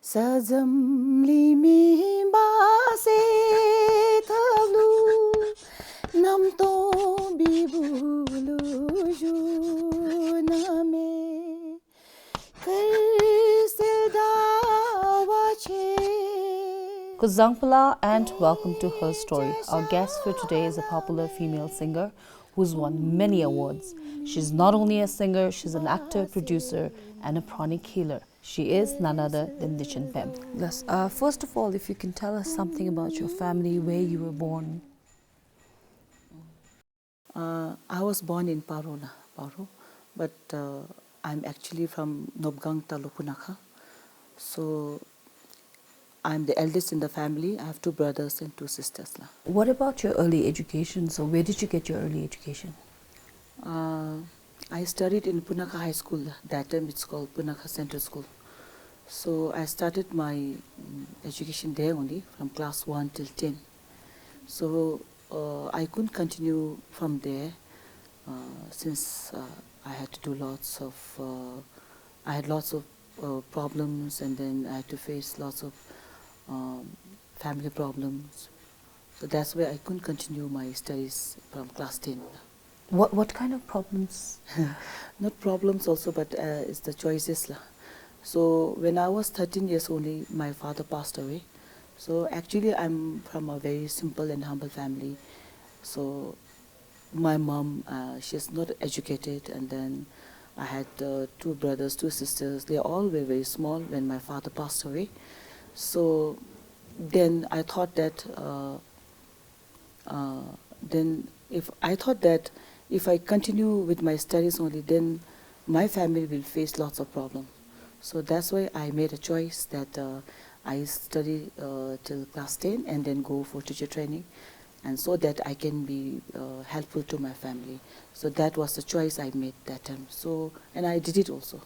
Sazamli mi ba se thalu nam to bibulu ju na me kar dawa che. Kuzangpala and welcome to her story. Our guest for today is a popular female singer who's won many awards. She's not only a singer, she's an actor, producer, and a pranic healer. She is none other than Dechen Pem. Yes. First of all, if you can tell us something about your family, where you were born. I was born in Paro, but I'm actually from Nobgang Talupunaka. So I'm the eldest in the family. I have 2 brothers and 2 sisters. What about your early education? So where did you get your early education? I studied in Punaka High School. That time it's called Punaka Central School. So I started my education there only from class 1 till 10. So I couldn't continue from there since I had to do I had lots of problems, and then I had to face lots of family problems. So that's why I couldn't continue my studies from class 10. What kind of problems? Not problems also, but it's the choices. So when I was 13 years only, my father passed away. So actually I'm from a very simple and humble family. So my mom, she's not educated, and then I had 2 brothers, 2 sisters. They all were very small when my father passed away. So then I thought that if I continue with my studies only, then my family will face lots of problems. So that's why I made a choice that I study till class 10 and then go for teacher training, and so that I can be helpful to my family. So that was the choice I made that time. So, and I did it also.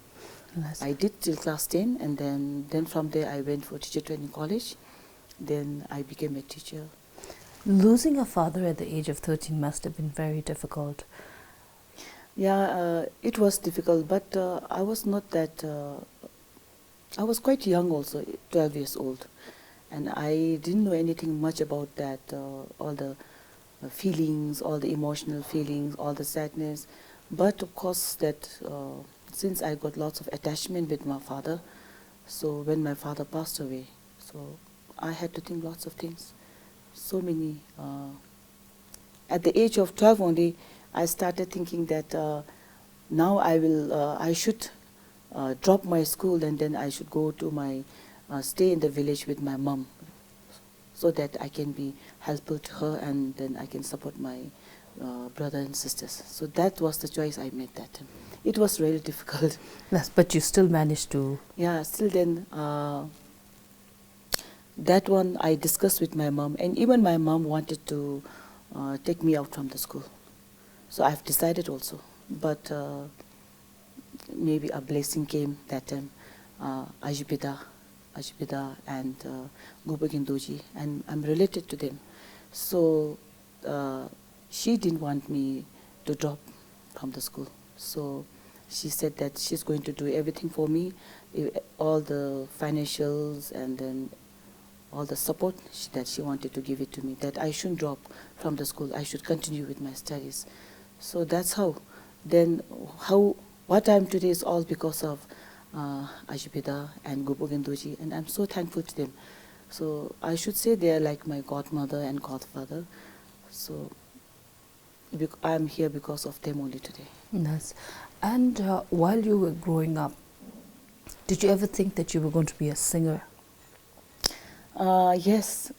Yes. I did till class 10, and then from there I went for teacher training college. Then I became a teacher. Losing a father at the age of 13 must have been very difficult. Yeah, it was difficult, but I was not that, I was quite young also, 12 years old. And I didn't know anything much about that, all the feelings, all the emotional feelings, all the sadness. But of course that since I got lots of attachment with my father, so when my father passed away, so I had to think lots of things. So many. At the age of 12 only, I started thinking that now I should drop my school, and then I should go to stay in the village with my mom, so that I can be helpful to her, and then I can support my brother and sisters. So that was the choice I made that time. It was really difficult. Yes, but you still managed to. Yeah, still then, that one I discussed with my mom, and even my mom wanted to take me out from the school. So I've decided also, but maybe a blessing came that time. Ajipida and Gopagindoji, and I'm related to them. So she didn't want me to drop from the school. So she said that she's going to do everything for me, all the financials, and then all the support that she wanted to give it to me, that I shouldn't drop from the school, I should continue with my studies. So that's how. Then what I am today is all because of Ajipida and Gopagindoji, and I'm so thankful to them. So I should say they are like my godmother and godfather. So I'm here because of them only today. Yes. And while you were growing up, did you ever think that you were going to be a singer? Yes.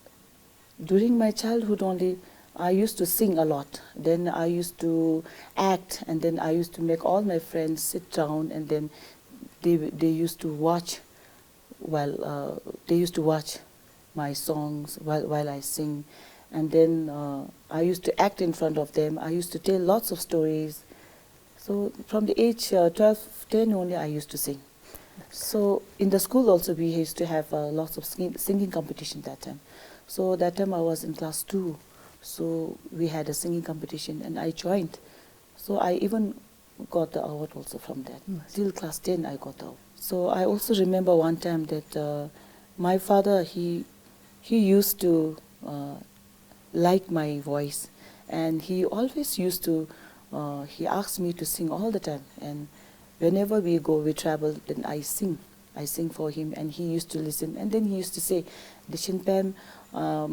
During my childhood only, I used to sing a lot. Then I used to act, and then I used to make all my friends sit down, and then they used to watch my songs while I sing. And then I used to act in front of them. I used to tell lots of stories. So from the age 12, 10 only, I used to sing. So in the school also, we used to have lots of singing competition that time. So that time I was in class 2. So we had a singing competition, and I joined. So I even got the award also from that. Yes. Till class 10 I got the award. So I also remember one time that My father, he used to like my voice, and he always used to, he asked me to sing all the time. And whenever we travel, then I sing for him, and he used to listen. And then he used to say, Dechen Pem,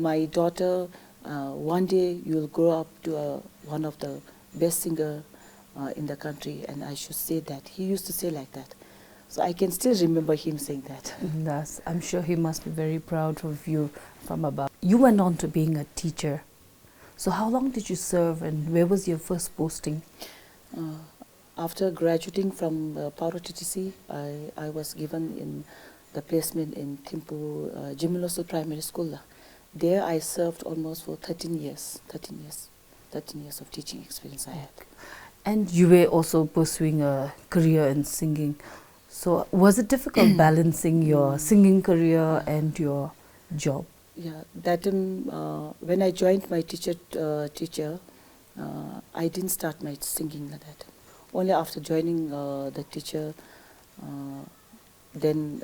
my daughter, one day you'll grow up to one of the best singer in the country, and I should say that. He used to say like that. So I can still remember him saying that. Yes, I'm sure he must be very proud of you from above. You went on to being a teacher. So how long did you serve and where was your first posting? After graduating from Paro TTC, I was given in the placement in Timpu Jimiloso Primary School. There I served almost for 13 years. 13 years of teaching experience I had. And you were also pursuing a career in singing. So was it difficult balancing your singing career and your job? Yeah, that when I joined my teacher, I didn't start my singing like that. Only after joining the teacher, then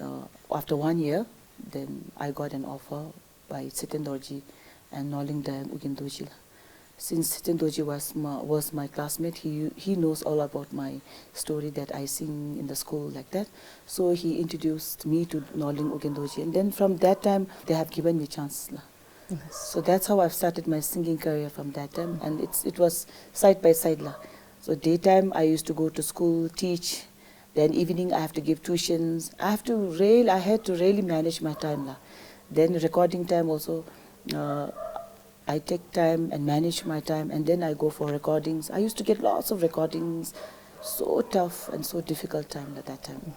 after 1 year, then I got an offer by Sitendorji and Nolinda and Ugindoji. Since Sitendorji was my classmate, he knows all about my story that I sing in the school like that. So he introduced me to Noling Ugindoji, and then from that time they have given me chance. Yes. So that's how I've started my singing career from that time, and it was side by side. So daytime I used to go to school, teach, then evening I have to give tuitions. I had to really manage my time. Then recording time also, I take time and manage my time, and then I go for recordings. I used to get lots of recordings, so tough and so difficult time at that time.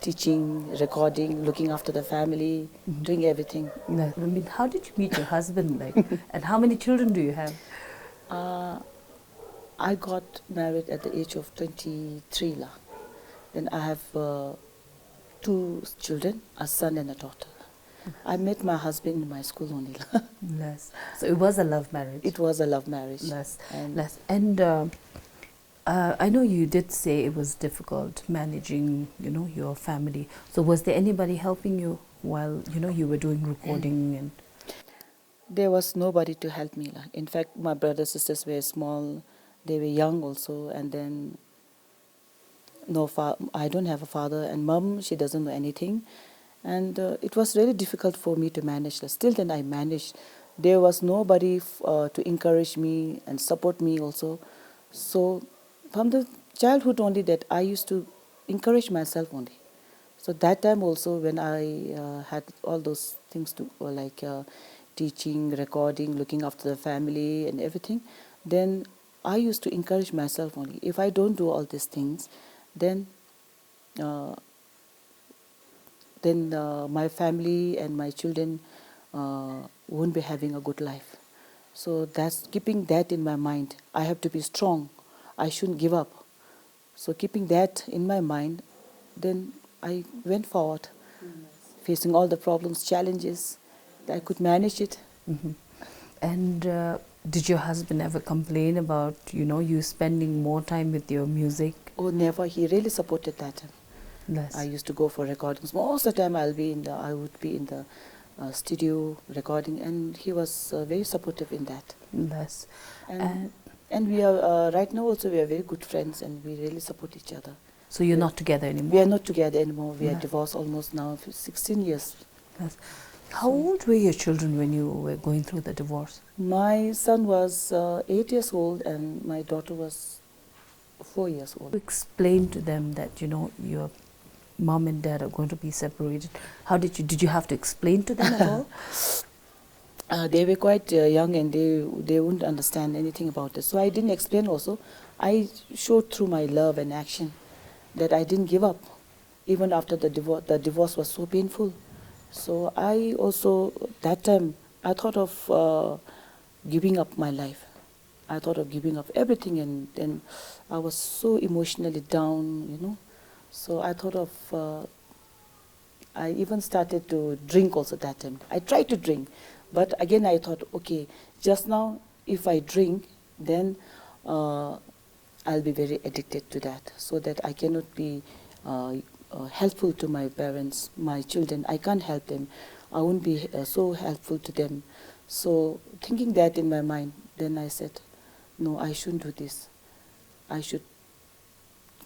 Teaching, recording, looking after the family, doing everything. I mean, how did you meet your husband, like, and how many children do you have? I got married at the age of 23. Then I have 2 children, a son and a daughter. I met my husband in my school only. Yes. So it was a love marriage. It was a love marriage. Yes. And Yes. And I know you did say it was difficult managing, your family. So was there anybody helping you while, you were doing recording and? there was nobody to help me. In fact, my brothers and sisters were small. They were young also, and then I don't have a father, and mom, she doesn't know anything. And it was really difficult for me to manage. Still then I managed. There was nobody to encourage me and support me also. So from the childhood only that I used to encourage myself only. So that time also when I had all those things to like teaching, recording, looking after the family and everything, then I used to encourage myself only. If I don't do all these things, then my family and my children won't be having a good life. So that's keeping that in my mind. I have to be strong. I shouldn't give up. So keeping that in my mind, then I went forward, facing all the problems, challenges. I could manage it. Mm-hmm. And did your husband ever complain about, you spending more time with your music? Oh, never. He really supported that. Yes. I used to go for recordings. Most of the time I would be in the studio recording, and he was very supportive in that. Yes. And we are, right now also we are very good friends, and we really support each other. So you're not together anymore? We are not together anymore. We are No. divorced almost now for 16 years. Yes. How old were your children when you were going through the divorce? My son was 8 years old, and my daughter was 4 years old. Explain to them that, your mom and dad are going to be separated. How did you have to explain to them at all? They were quite young, and they wouldn't understand anything about it. So I didn't explain also. I showed through my love and action that I didn't give up, even after the divorce. The divorce was so painful. So I also, that time, I thought of giving up my life. I thought of giving up everything, and then I was so emotionally down, So I thought of, I even started to drink also that time. I tried to drink, but again I thought, okay, just now if I drink, then I'll be very addicted to that, so that I cannot be helpful to my parents, my children. I can't help them. I won't be so helpful to them. So thinking that in my mind, then I said, no, I shouldn't do this. I should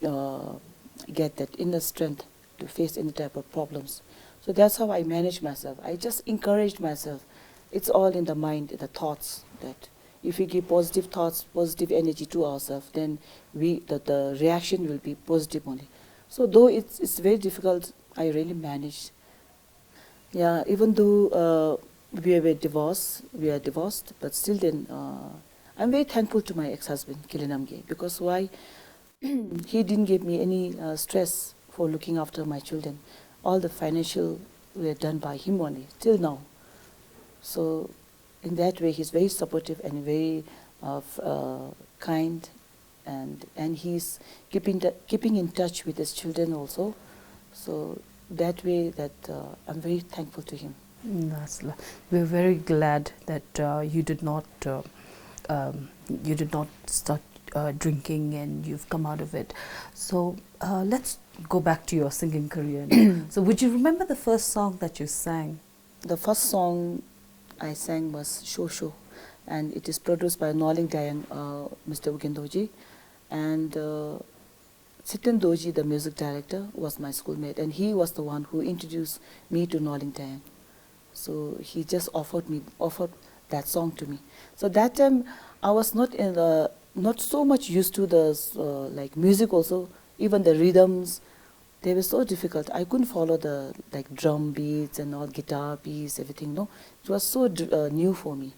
get that inner strength to face any type of problems. So that's how I manage myself. I just encouraged myself. It's all in the mind, the thoughts, that if we give positive thoughts, positive energy to ourselves, then the reaction will be positive only. So though it's very difficult, I really managed. Yeah, even though we are divorced, but still then I'm very thankful to my ex-husband, Kilinamge, because why? He didn't give me any stress for looking after my children. All the financial were done by him only, till now. So in that way, he's very supportive and very kind, and he's keeping in touch with his children also. So that way, that I'm very thankful to him. We're very glad that you did not start drinking and you've come out of it. So let's go back to your singing career now. So would you remember the first song that you sang? The first song I sang was Sho Sho, and it is produced by Noling Dayan, Mr. Ugendoji, and Sitin Doji, the music director, was my schoolmate, and he was the one who introduced me to Noling Dayan. So he just offered that song to me. So that time I was not so much used to the like music also, even the rhythms. They were so difficult. I couldn't follow the like drum beats and all, guitar beats, everything. No, it was so new for me,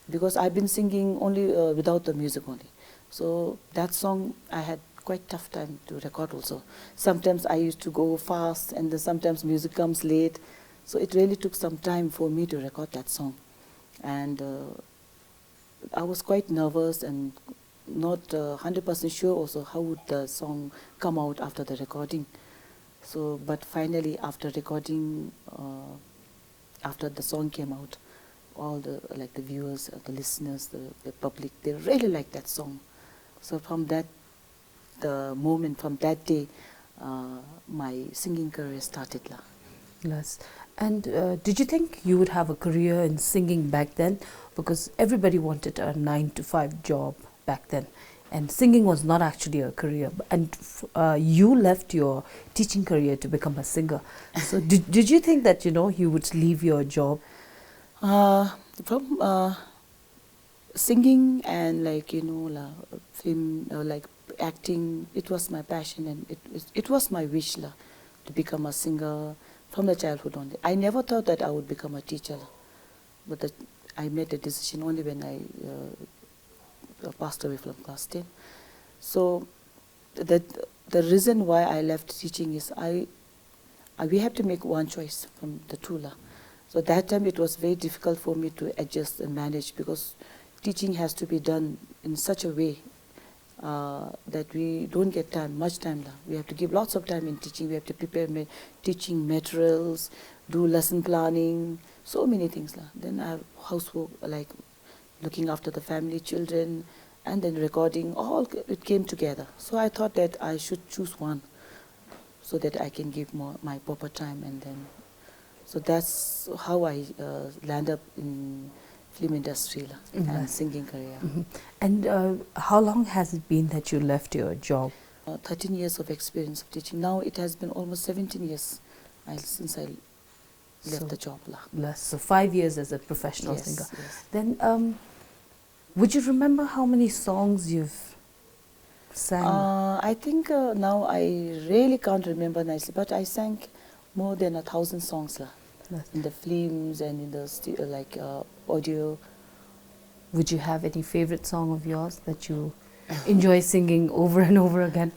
because I've been singing only without the music only. So that song I had quite tough time to record also. Sometimes I used to go fast, and then sometimes music comes late. So it really took some time for me to record that song, and I was quite nervous and not 100% sure also how would the song come out after the recording. So, but finally, after recording, after the song came out, all the viewers, the listeners, the public, they really liked that song. So from that from that day, my singing career started. Yes. And did you think you would have a career in singing back then? Because everybody wanted a 9-to-5 job back then, and singing was not actually a career. And you left your teaching career to become a singer. So did you think that you would leave your job? From singing and film, like acting, it was my passion, and it was my wish to become a singer from the childhood only. I never thought that I would become a teacher, but I made the decision only when I passed away from class 10. So the reason why I left teaching is we have to make one choice from the two. So that time it was very difficult for me to adjust and manage, because teaching has to be done in such a way that we don't get much time. We have to give lots of time in teaching. We have to prepare teaching materials, do lesson planning, so many things. Then I have housework, like looking after the family, children, and then recording, all it came together. So I thought that I should choose one so that I can give my proper time, and then, so that's how I land up in film industry and singing career. And how long has it been that you left your job? 13 years of experience of teaching. Now it has been almost 17 years since I left the job. So 5 years as a professional singer. Yes. Then would you remember how many songs you've sang? I think now I really can't remember nicely, but I sang more than 1,000 songs in the films and in the audio. Would you have any favorite song of yours that you enjoy singing over and over again?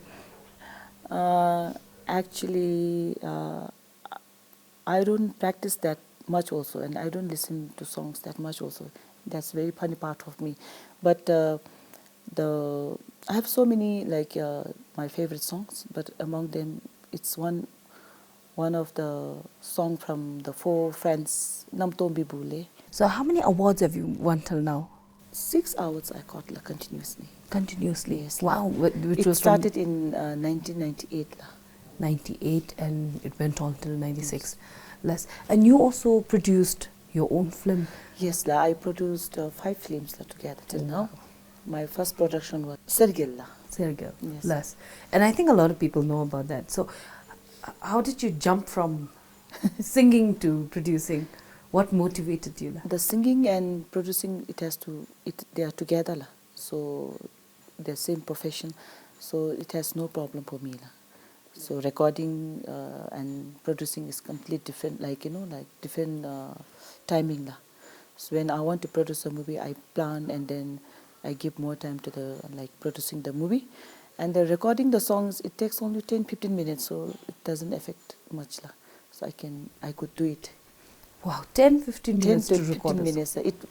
Actually, I don't practice that much also, and I don't listen to songs that much also. That's very funny part of me. But I have so many my favorite songs, but among them it's one of the song from the Four Friends, Nam Tombi Bule. So how many awards have you won till now? 6 awards I got continuously. Continuously? Yes. Wow. It started in 1998. 98 and it went on till 96. Less. And you also produced your own film. Yes, I produced 5 films together till now. My first production was Sergilla. Sergio. Yes. Less. And I think a lot of people know about that. So how did you jump from singing to producing? What motivated you? The singing and producing, they are together. So the same profession. So it has no problem for me. So recording and producing is completely different, like different timing. So when I want to produce a movie, I plan and then I give more time to the producing the movie. And the recording the songs, it takes only 10-15 minutes, so it doesn't affect much. So I could do it. Wow, 10-15 minutes 10 to to record 15 a song. minutes.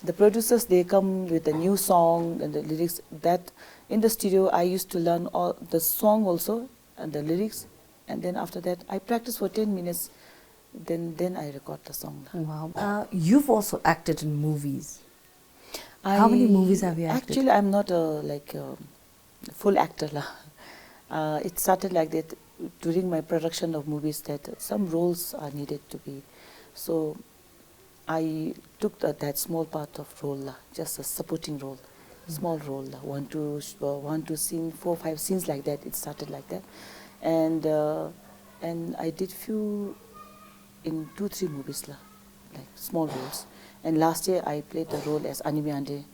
The producers, they come with a new song and the lyrics. That in the studio, I used to learn all the song also and the lyrics, and then after that, I practice for 10 minutes. Then I record the song. Wow. You've also acted in movies. How many movies have you acted? Actually, I'm not a full actor. It started like that during my production of movies, that some roles are needed to be. So I took that small part of role, just a supporting role, small role. Want to sing 4-5 scenes like that. It started like that, and I did few in 2-3 movies, like small roles. And last year I played the role as Anime Ande.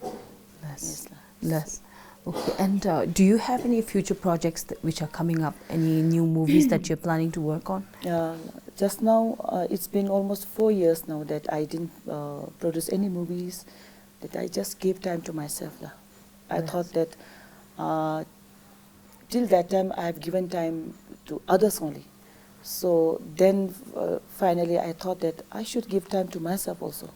Less. Okay. And do you have any future projects which are coming up? Any new movies that you're planning to work on? Just now, it's been almost 4 years now that I didn't produce any movies, that I just gave time to myself. I thought that till that time I have given time to others only. So then finally I thought that I should give time to myself also.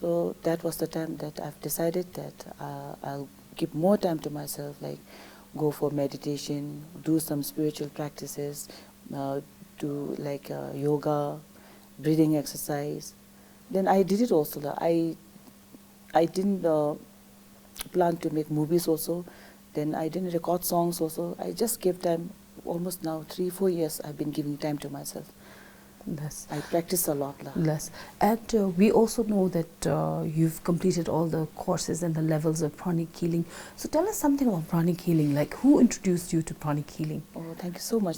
So that was the time that I've decided that I'll give more time to myself, like go for meditation, do some spiritual practices, do yoga, breathing exercise. Then I did it also. I didn't plan to make movies also. Then I didn't record songs also. I just gave time. Almost now 3-4 years I've been giving time to myself. Less. I practice a lot. Less. And we also know that you've completed all the courses and the levels of pranic healing. So tell us something about pranic healing. Like, who introduced you to pranic healing? Oh, thank you so much.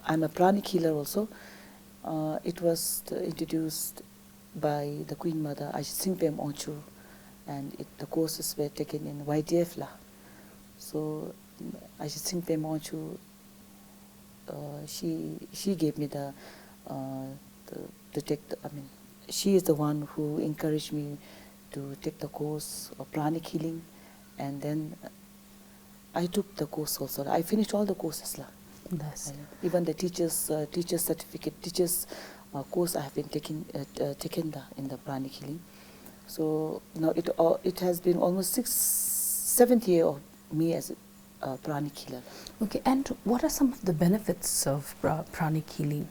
I'm a pranic healer also. It was introduced by the Queen Mother, Dechen Pem, and the courses were taken in YDF. So Dechen Pem, she gave me she is the one who encouraged me to take the course of pranic healing, and then I took the course also. I finished all the courses. Yes. Even the teacher's certificate, course I have been taken in the pranic healing. So now it has been almost 7th year of me as a pranic healer. Okay, and what are some of the benefits of pranic healing?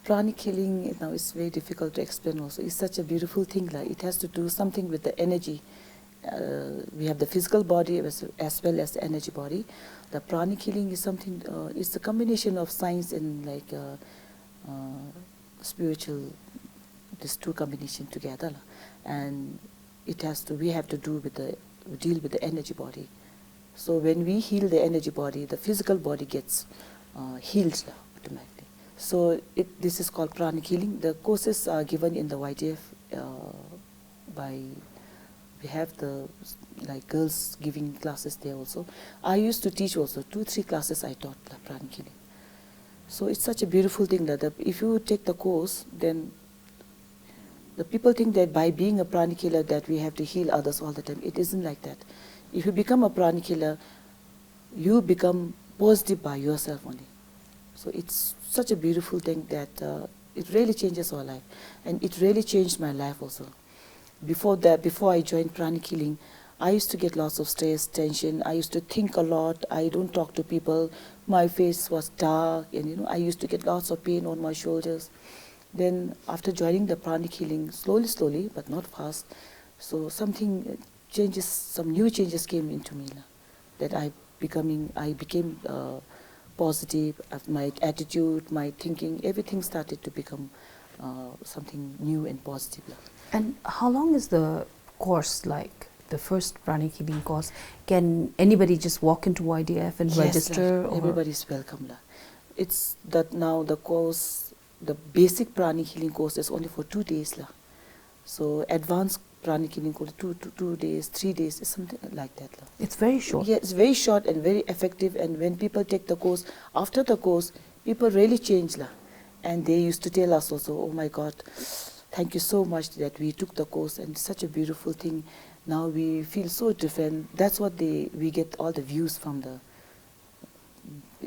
Pranic healing now is very difficult to explain also. It's such a beautiful thing. It has to do something with the energy. We have the physical body as well as the energy body. The pranic healing is something, it's a combination of science and spiritual, these two combination together. And we have to deal with the energy body. So when we heal the energy body, the physical body gets healed automatically. So this is called pranic healing. The courses are given in the YDF we have the girls giving classes there also. I used to teach also 2-3 classes I taught pranic healing. So it's such a beautiful thing that if you take the course, then the people think that by being a pranic healer that we have to heal others all the time. It isn't like that. If you become a pranic healer, you become positive by yourself only. So it's such a beautiful thing that it really changes our life. And it really changed my life also. Before I joined pranic healing, I used to get lots of stress, tension. I used to think a lot. I don't talk to people. My face was dark, and I used to get lots of pain on my shoulders. Then after joining the pranic healing, slowly, but not fast, so some new changes came into me. That I became positive. My attitude, my thinking, everything started to become something new and positive. And how long is the course like? The first pranic healing course? Can anybody just walk into YDF and Yes, register? la. Everybody is welcome. La. It's that now the course, the basic pranic healing course is only for 2 days. La. So advanced pranic healing course, 2 days, 3 days, is something like that. La. It's very short. Yeah, it's very short and very effective. And when people take the course, after the course, people really change. La. And they used to tell us also, oh my God, thank you so much that we took the course, and it's such a beautiful thing. Now we feel so different. That's what we get all the views from the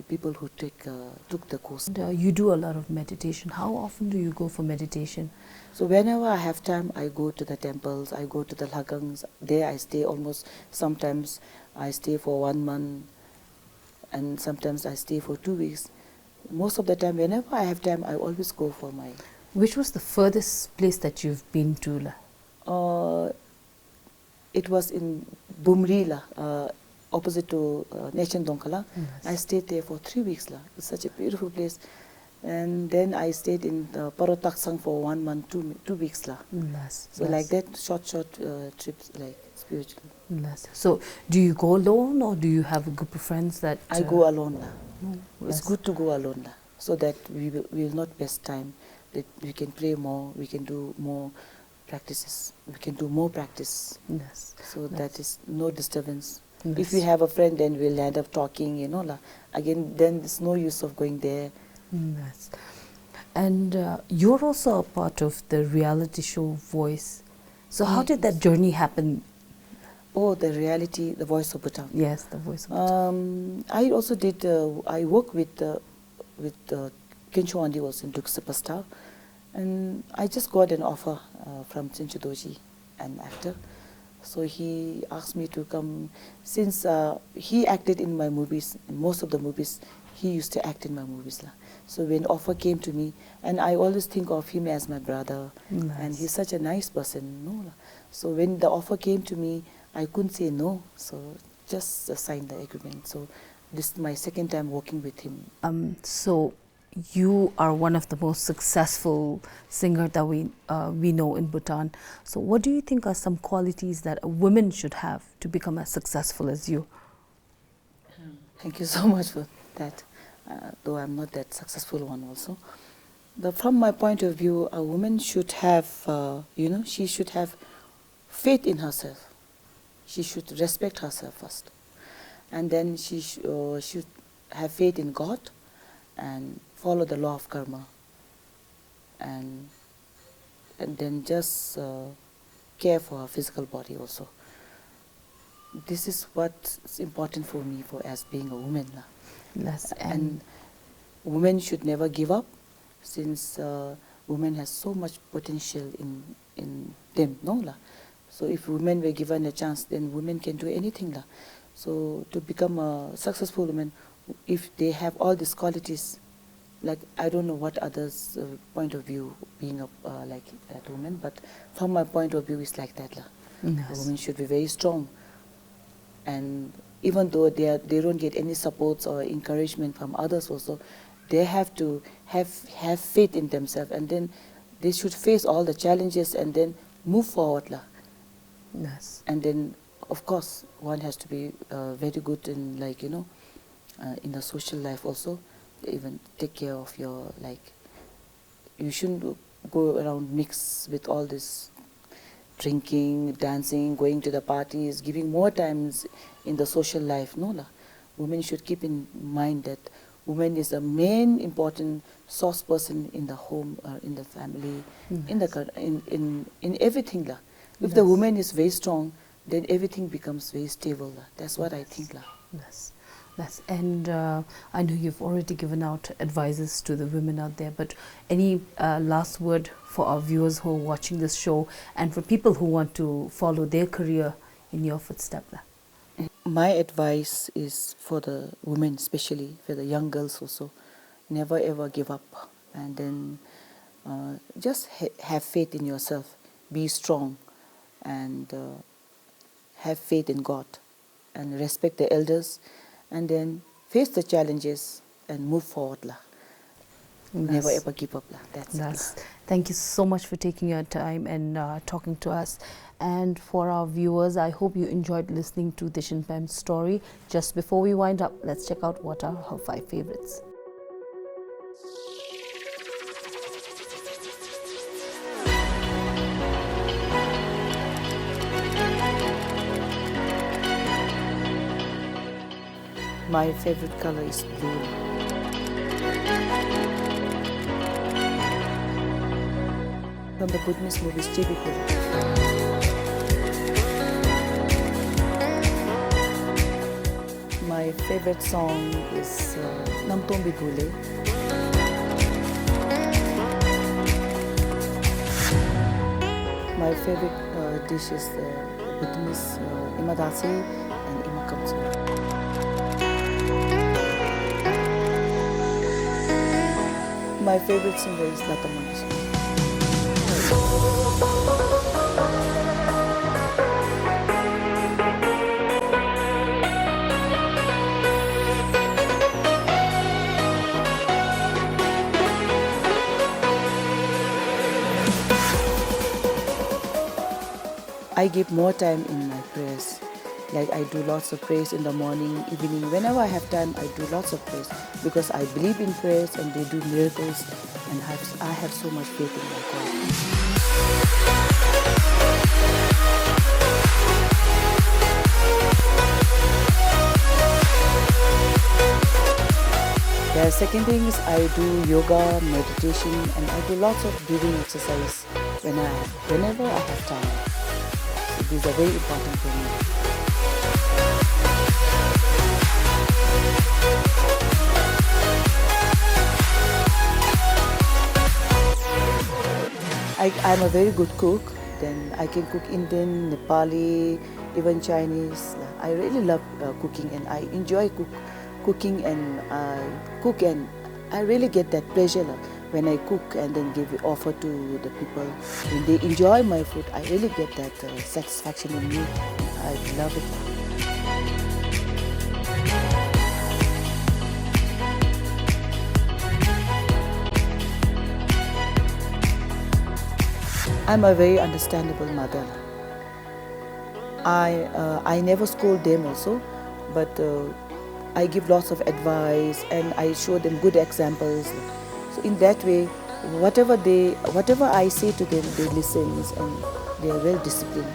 people who took the course. And, you do a lot of meditation. How often do you go for meditation? So whenever I have time, I go to the temples, I go to the lagangs. There I stay almost, sometimes I stay for 1 month, and sometimes I stay for 2 weeks. Most of the time, whenever I have time, I always go for my... Which was the furthest place that you've been to? It was in Bumrila, opposite to Dechen Pem. Yes. I stayed there for 3 weeks. It's such a beautiful place. And then I stayed in Parotaksang for 1 month, 2 weeks. Yes. So like that, short trips, like spiritually. Yes. So do you go alone, or do you have a group of friends that... I go alone. It's yes. good to go alone, so that we will not waste time. That we can pray more, we can do more practices, we can do more practice. Yes. So Yes. that is no disturbance. Yes. If we have a friend, then we'll end up talking, Again, then there's no use of going there. Yes. And you're also a part of the reality show Voice. So how did that journey happen? Oh, the reality, the Voice of Bhutan. Yes, the Voice of Bhutan. I also did, I worked with Kincho Andi also in Duke Superstar. And I just got an offer from Chinchu Doji, an actor. So he asked me to come, since he acted in my movies, in most of the movies, he used to act in my movies. So when offer came to me, and I always think of him as my brother, Nice. and he's such a nice person. No? So when the offer came to me, I couldn't say no, so just signed the agreement. So this is my second time working with him. So you are one of the most successful singer that we know in Bhutan. So what do you think are some qualities that a woman should have to become as successful as you? Thank you so much for that, though I'm not that successful one also. But from my point of view, a woman should have, she should have faith in herself. She should respect herself first. And then she should have faith in God and follow the law of karma. And then just care for her physical body also. This is what's important for me as being a woman. Yes, And women should never give up, since women has so much potential in them. No? So if women were given a chance, then women can do anything. So to become a successful woman, if they have all these qualities, like I don't know what others' point of view being like that woman, but from my point of view, it's like that. Yes. A woman should be very strong, and even though they don't get any supports or encouragement from others also, they have to have faith in themselves, and then they should face all the challenges and then move forward. Yes. And then, of course, one has to be very good in, in the social life also. Even take care of your, you shouldn't go around mix with all this drinking, dancing, going to the parties, giving more times in the social life. No. Women should keep in mind that woman is the main important source person in the home, in the family, in everything. If the woman is very strong, then everything becomes very stable. That's what I think. Yes. Yes. And I know you've already given out advices to the women out there, but any last word for our viewers who are watching this show and for people who want to follow their career in your footsteps? My advice is for the women, especially for the young girls also, never ever give up, and then just have faith in yourself, be strong, and have faith in God, and respect the elders, and then face the challenges and move forward lah. Never ever give up lah. That's it. Thank you so much for taking your time and talking to us. And for our viewers, I hope you enjoyed listening to Dechen Pem's story. Just before we wind up, let's check out what are her 5 favorites. My favorite color is blue. From the Buddhist movies, Chibikul. My favorite song is Namtombi Bhule. My favorite dish is Buddhist Imadasi and Imakamsu. My favorite singer is Lata Mangeshkar. I give more time in my prayers. Like I do lots of prayers in the morning, evening. Whenever I have time, I do lots of prayers because I believe in prayers and they do miracles, and I have so much faith in my God. The second thing is I do yoga, meditation, and I do lots of breathing exercise whenever I have time. So these are very important for me. I'm a very good cook. Then I can cook Indian, Nepali, even Chinese. I really love cooking, and I enjoy cooking and I really get that pleasure when I cook and then give it offer to the people. When they enjoy my food, I really get that satisfaction in me. I love it. I'm a very understandable mother. I never scold them also, but I give lots of advice and I show them good examples. So in that way, whatever I say to them, they listen and they are well disciplined.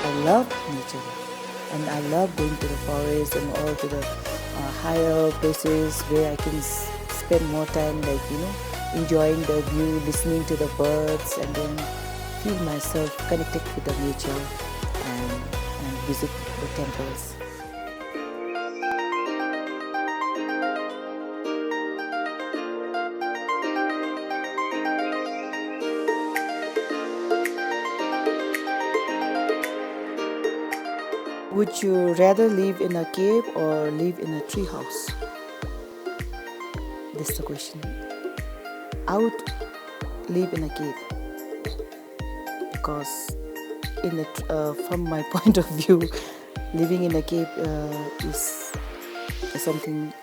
I love nature. And I love going to the forest and all to the higher places where I can spend more time, like, enjoying the view, listening to the birds, and then feel myself connected with the nature and visit the temples. Would you rather live in a cave or live in a tree house? This is the question. I would live in a cave because from my point of view, living in a cave is something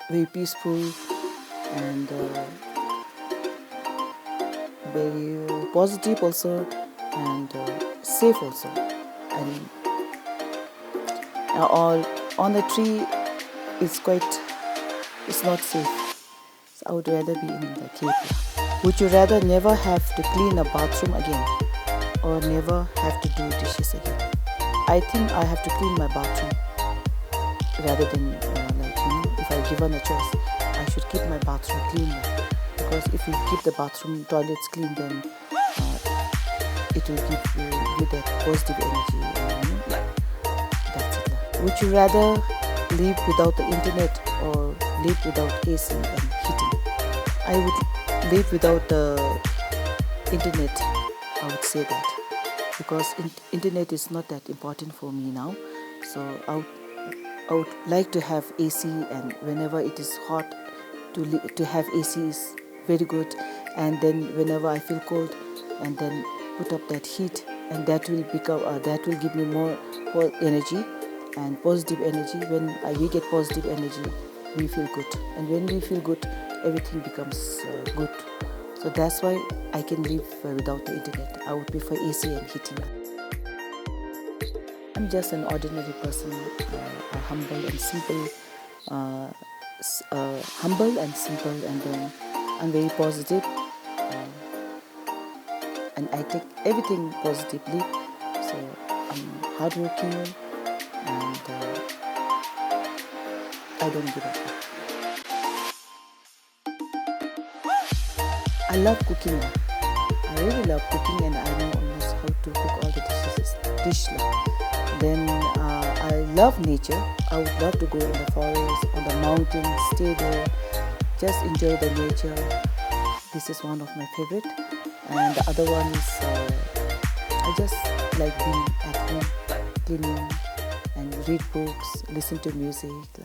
very peaceful and very positive also, and safe also. And on a tree, it's not safe. So I would rather be in the cave. Would you rather never have to clean a bathroom again or never have to do dishes again? I think I have to clean my bathroom rather than if I given a choice, I should keep my bathroom clean. Because if you keep the bathroom toilets clean, then it will give you that positive energy. That's it. Would you rather live without the internet or live without AC and heating? I would live without the internet, I would say that. Because internet is not that important for me now. So I would like to have AC, and whenever it is hot, to have AC is very good. And then whenever I feel cold, and then put up that heat, and that will give me more energy and positive energy. When we get positive energy, we feel good, and when we feel good, everything becomes good. So that's why I can live without the internet. I would prefer AC and heating. I'm just an ordinary person, humble and simple, and then I'm very positive, and I take everything positively. So I'm hardworking, and I don't give up. I love cooking. I really love cooking, and I know almost how to cook all the dishes. Then I love nature. I would love to go in the forest, on the mountains, stay there, just enjoy the nature. This is one of my favorite. And the other one is I just like being at home, cleaning, and read books, listen to music.